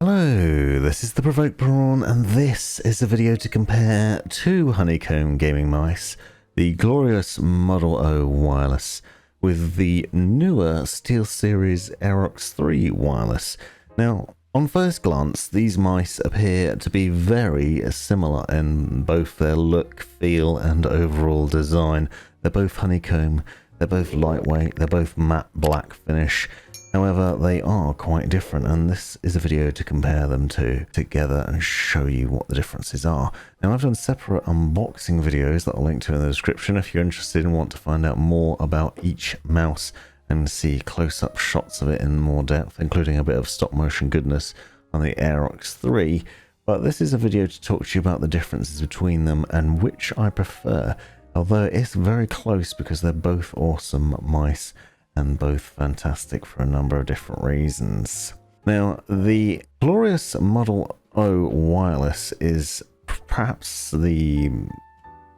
Hello, this is the Provoked Prawn, and this is a video to compare two honeycomb gaming mice, the glorious Model O wireless with the newer SteelSeries Aerox 3 wireless. Now, on first glance, these mice appear to be very similar in both their look, feel, and overall design. They're both honeycomb, they're both lightweight, they're both matte black finish. However, they are quite different, and this is a video to compare them together and show you what the differences are. Now, I've done separate unboxing videos that I'll link to in the description if you're interested and want to find out more about each mouse and see close-up shots of it in more depth, including a bit of stop-motion goodness on the Aerox 3. But this is a video to talk to you about the differences between them and which I prefer, although it's very close because they're both awesome mice and both fantastic for a number of different reasons. Now, the glorious Model O wireless is perhaps the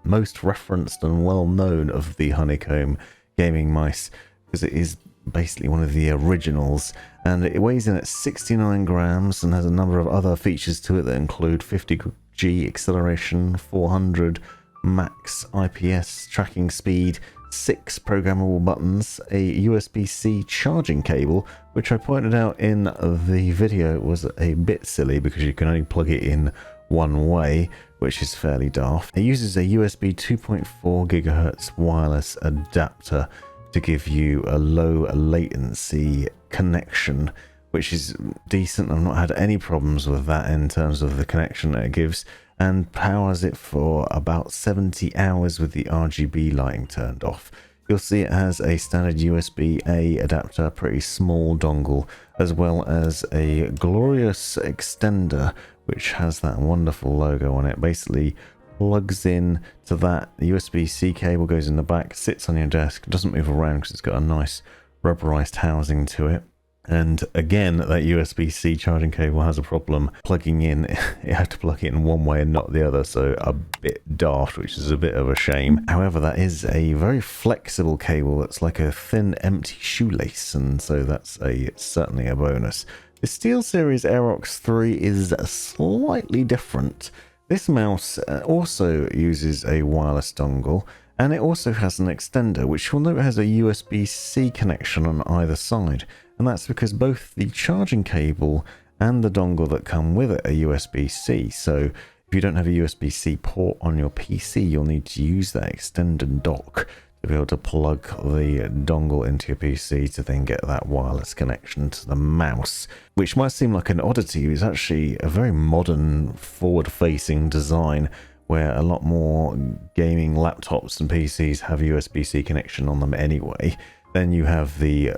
most referenced and well known of the honeycomb gaming mice, because it is basically one of the originals, and it weighs in at 69 grams and has a number of other features to it that include 50G acceleration, 400 max IPS tracking speed, 6 programmable buttons, a USB-C charging cable, which I pointed out in the video was a bit silly because you can only plug it in one way, which is fairly daft. It uses a USB 2.4 GHz wireless adapter to give you a low latency connection, which is decent. I've not had any problems with that in terms of the connection that it gives, and powers it for about 70 hours with the RGB lighting turned off. You'll see it has a standard USB-A adapter, pretty small dongle, as well as a glorious extender which has that wonderful logo on it. Basically plugs in to that, the USB-C cable goes in the back, sits on your desk, doesn't move around because it's got a nice rubberized housing to it. And again, that USB-C charging cable has a problem plugging in. You have to plug it in one way and not the other, so a bit daft, which is a bit of a shame. However, that is a very flexible cable that's like a thin, empty shoelace, and so that's certainly a bonus. The SteelSeries Aerox 3 is slightly different. This mouse also uses a wireless dongle, and it also has an extender, which you'll note has a USB-C connection on either side. And that's because both the charging cable and the dongle that come with it are USB-C. So if you don't have a USB-C port on your PC, you'll need to use that extended dock to be able to plug the dongle into your PC to then get that wireless connection to the mouse, which might seem like an oddity. It's actually a very modern, forward-facing design where a lot more gaming laptops and PCs have USB-C connection on them anyway. Then you have the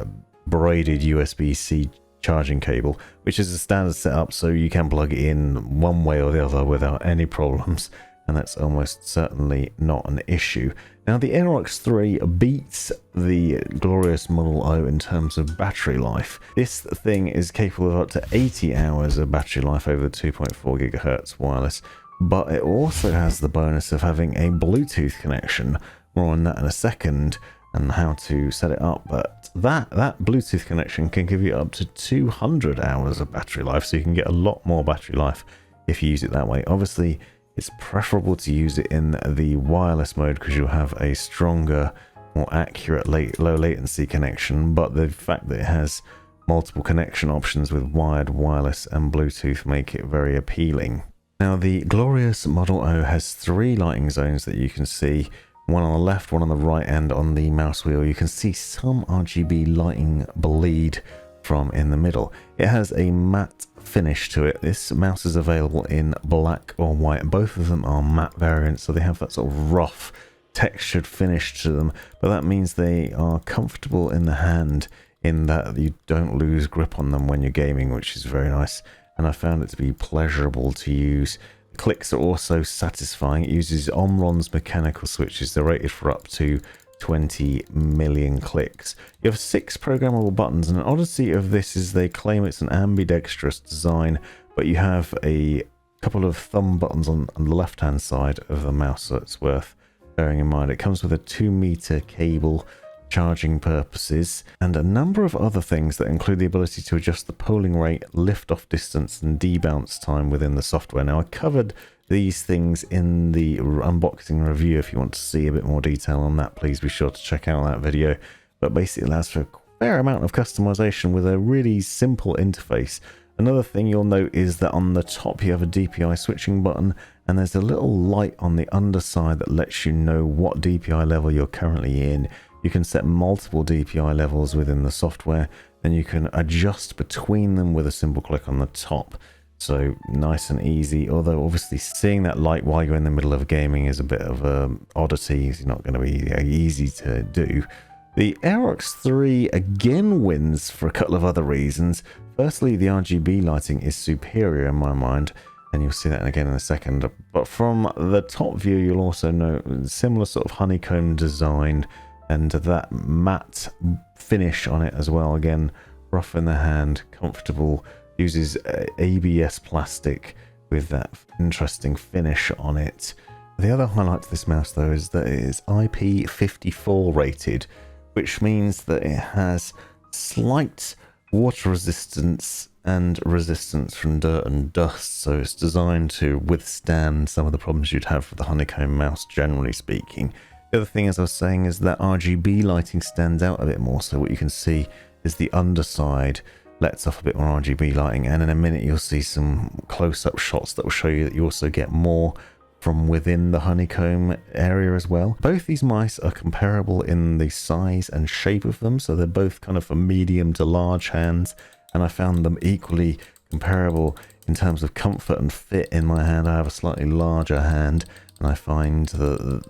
braided USB-C charging cable, which is a standard setup, so you can plug it in one way or the other without any problems, and that's almost certainly not an issue. Now, the Aerox 3 beats the glorious Model O in terms of battery life. This thing is capable of up to 80 hours of battery life over the 2.4 GHz wireless, but it also has the bonus of having a Bluetooth connection. More on that in a second, and how to set it up, but that Bluetooth connection can give you up to 200 hours of battery life, so you can get a lot more battery life if you use it that way. Obviously, it's preferable to use it in the wireless mode because you'll have a stronger, more accurate low latency connection, but the fact that it has multiple connection options with wired, wireless, and Bluetooth make it very appealing. Now, the glorious Model O has 3 lighting zones that you can see. One on the left, one on the right, and on the mouse wheel you can see some RGB lighting bleed from in the middle. It has a matte finish to it. This mouse is available in black or white. Both of them are matte variants, so they have that sort of rough textured finish to them, but that means they are comfortable in the hand in that you don't lose grip on them when you're gaming, which is very nice, and I found it to be pleasurable to use. Clicks are also satisfying. It uses Omron's mechanical switches. They're rated for up to 20 million clicks. You have 6 programmable buttons, and an oddity of this is they claim it's an ambidextrous design, but you have a couple of thumb buttons on the left hand side of the mouse, so it's worth bearing in mind. It comes with a 2-meter cable charging purposes, and a number of other things that include the ability to adjust the polling rate, lift-off distance, and debounce time within the software. Now, I covered these things in the unboxing review. If you want to see a bit more detail on that, please be sure to check out that video. But basically, it allows for a fair amount of customization with a really simple interface. Another thing you'll note is that on the top you have a DPI switching button, and there's a little light on the underside that lets you know what DPI level you're currently in. You can set multiple DPI levels within the software, and you can adjust between them with a simple click on the top. So nice and easy, although obviously seeing that light while you're in the middle of gaming is a bit of an oddity. It's not going to be easy to do. The Aerox 3 again wins for a couple of other reasons. Firstly, the RGB lighting is superior in my mind, and you'll see that again in a second. But from the top view, you'll also note similar sort of honeycomb design and that matte finish on it as well. Again, rough in the hand, comfortable, uses ABS plastic with that interesting finish on it. The other highlight to this mouse though is that it is IP54 rated, which means that it has slight water resistance and resistance from dirt and dust, so it's designed to withstand some of the problems you'd have with the honeycomb mouse, generally speaking. The other thing, as I was saying, is that RGB lighting stands out a bit more, so what you can see is the underside lets off a bit more RGB lighting, and in a minute you'll see some close-up shots that will show you that you also get more from within the honeycomb area as well. Both these mice are comparable in the size and shape of them, so they're both kind of for medium to large hands, and I found them equally comparable in terms of comfort and fit in my hand. I have a slightly larger hand, and I find that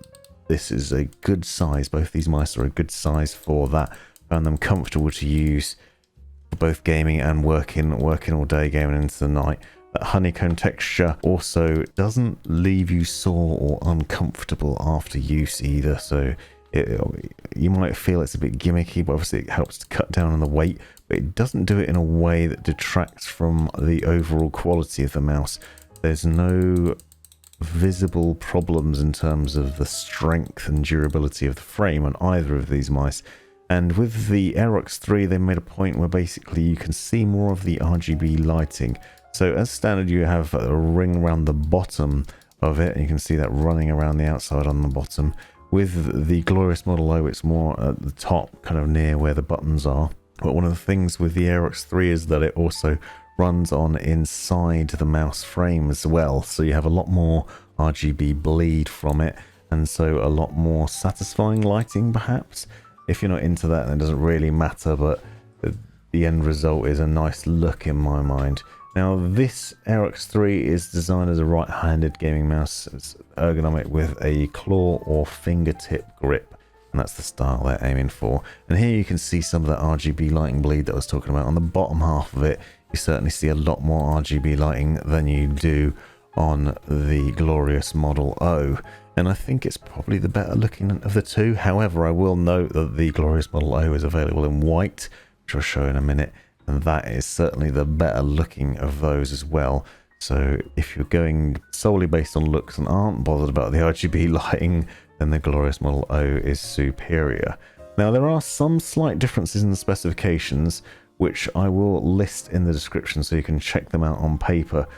this is a good size. Both these mice are a good size for that. Found them comfortable to use for both gaming and working all day, gaming into the night. That honeycomb texture also doesn't leave you sore or uncomfortable after use either, so you might feel it's a bit gimmicky, but obviously it helps to cut down on the weight, but it doesn't do it in a way that detracts from the overall quality of the mouse. There's no visible problems in terms of the strength and durability of the frame on either of these mice. And with the Aerox 3, they made a point where basically you can see more of the RGB lighting. So as standard, you have a ring around the bottom of it, and you can see that running around the outside on the bottom. With the glorious Model O, it's more at the top, kind of near where the buttons are. But one of the things with the Aerox 3 is that it also runs on inside the mouse frame as well. So you have a lot more RGB bleed from it, and so a lot more satisfying lighting perhaps. If you're not into that, then it doesn't really matter, but the end result is a nice look in my mind. Now, this Aerox 3 is designed as a right-handed gaming mouse. It's ergonomic with a claw or fingertip grip, and that's the style they're aiming for. And here you can see some of that RGB lighting bleed that I was talking about. On the bottom half of it, you certainly see a lot more RGB lighting than you do on the glorious Model O. And I think it's probably the better looking of the two. However, I will note that the glorious Model O is available in white, which I'll show in a minute. And that is certainly the better looking of those as well. So if you're going solely based on looks and aren't bothered about the RGB lighting, then the glorious Model O is superior. Now, there are some slight differences in the specifications, which I will list in the description so you can check them out on paper.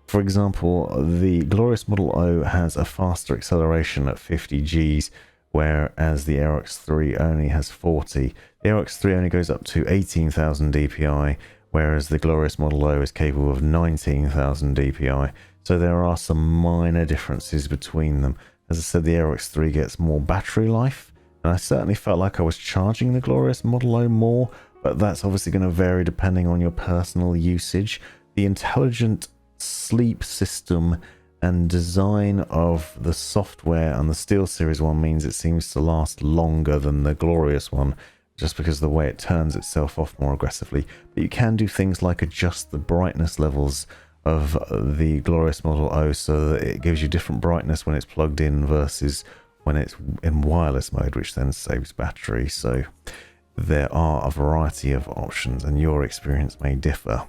For example, the glorious Model O has a faster acceleration at 50 Gs, whereas the Aerox 3 only has 40. The Aerox 3 only goes up to 18,000 DPI, whereas the glorious Model O is capable of 19,000 DPI. So there are some minor differences between them. As I said, the Aerox 3 gets more battery life, and I certainly felt like I was charging the glorious Model O more, but that's obviously going to vary depending on your personal usage. The intelligent sleep system and design of the software on the SteelSeries one means it seems to last longer than the glorious one, just because of the way it turns itself off more aggressively. But you can do things like adjust the brightness levels of the glorious Model O so that it gives you different brightness when it's plugged in versus when it's in wireless mode, which then saves battery. So there are a variety of options, and your experience may differ.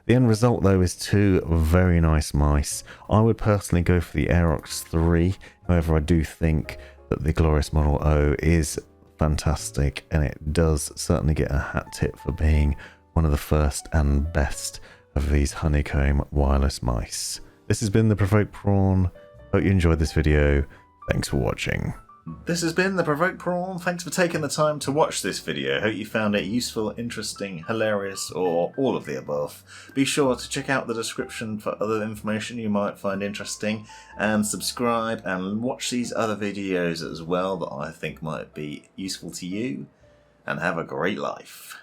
The end result, though, is two very nice mice. I would personally go for the Aerox 3. However, I do think that the glorious Model O is fantastic, and it does certainly get a hat tip for being one of the first and best of these honeycomb wireless mice. This has been the Provoked Prawn. Hope you enjoyed this video. Thanks for watching. This has been the Provoked Prawn. Thanks for taking the time to watch this video. Hope you found it useful, interesting, hilarious, or all of the above. Be sure to check out the description for other information you might find interesting, and subscribe and watch these other videos as well that I think might be useful to you, and have a great life.